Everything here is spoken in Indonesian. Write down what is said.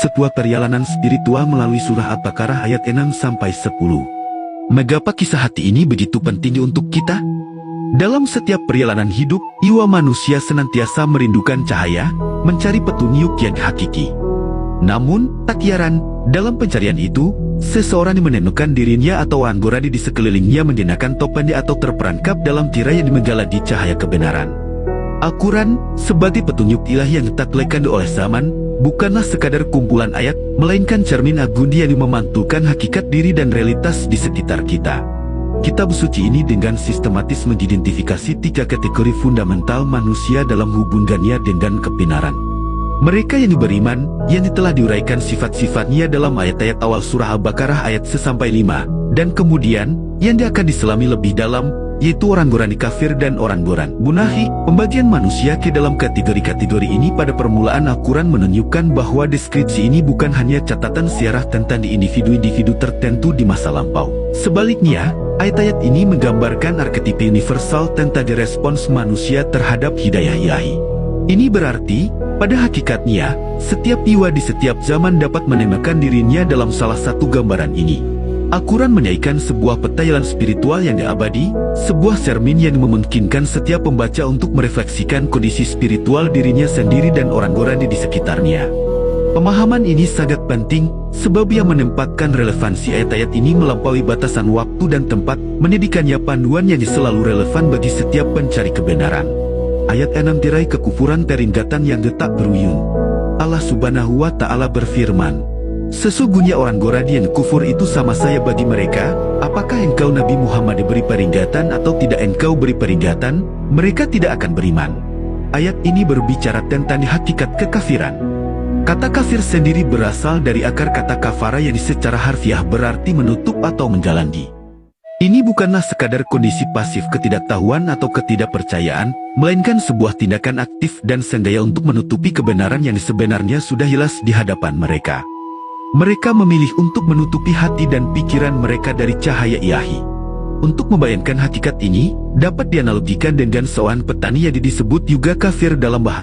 sebuah perjalanan spiritual melalui surah Al-Baqarah ayat 6-10. Mengapa kisah hati ini begitu penting untuk kita? Dalam setiap perjalanan hidup, jiwa manusia senantiasa merindukan cahaya, mencari petunjuk yang hakiki. Namun, tak heran, dalam pencarian itu, seseorang yang menemukan dirinya atau anggota di sekelilingnya mengenakan topannya atau terperangkap dalam tirai yang menggeladi cahaya kebenaran. Al-Quran, sebagai petunjuk ilahi yang tak lekang oleh zaman, bukanlah sekadar kumpulan ayat, melainkan cermin agundi yang memantulkan hakikat diri dan realitas di sekitar kita. Kitab suci ini dengan sistematis mengidentifikasi 3 kategori fundamental manusia dalam hubungannya dengan kebenaran. Mereka yang beriman, yang telah diuraikan sifat-sifatnya dalam ayat-ayat awal surah Al-Baqarah ayat 1-5, dan kemudian, yang akan diselami lebih dalam, yaitu orang-orang kafir dan orang-orang munafik. Pembagian manusia ke dalam kategori-kategori ini pada permulaan Al-Quran menunjukkan bahwa deskripsi ini bukan hanya catatan sejarah tentang individu-individu tertentu di masa lampau. Sebaliknya, ayat-ayat ini menggambarkan arketip universal tentang respons manusia terhadap hidayah ilahi. Ini berarti, pada hakikatnya, setiap jiwa di setiap zaman dapat menemukan dirinya dalam salah satu gambaran ini. Al-Quran menyajikan sebuah peta jalan spiritual yang abadi, sebuah cermin yang memungkinkan setiap pembaca untuk merefleksikan kondisi spiritual dirinya sendiri dan orang-orang di sekitarnya. Pemahaman ini sangat penting, sebab ia menempatkan relevansi ayat-ayat ini melampaui batasan waktu dan tempat, menjadikannya panduan yang selalu relevan bagi setiap pencari kebenaran. Ayat 6 tirai kekufuran peringatan yang tak beruyun. Allah Subhanahu wa Ta'ala berfirman, "Sesungguhnya orang-orang yang kufur itu sama saya bagi mereka. Apakah engkau Nabi Muhammad beri peringatan atau tidak engkau beri peringatan, mereka tidak akan beriman." Ayat ini berbicara tentang hakikat kekafiran. Kata kafir sendiri berasal dari akar kata kafara yang secara harfiah berarti menutup atau menjalani. Ini bukanlah sekadar kondisi pasif ketidaktahuan atau ketidakpercayaan, melainkan sebuah tindakan aktif dan sengaja untuk menutupi kebenaran yang sebenarnya sudah jelas di hadapan mereka. Mereka memilih untuk menutupi hati dan pikiran mereka dari cahaya ilahi. Untuk membayangkan hakikat ini, dapat dianalogikan dengan seorang petani yang disebut juga kafir dalam bahasa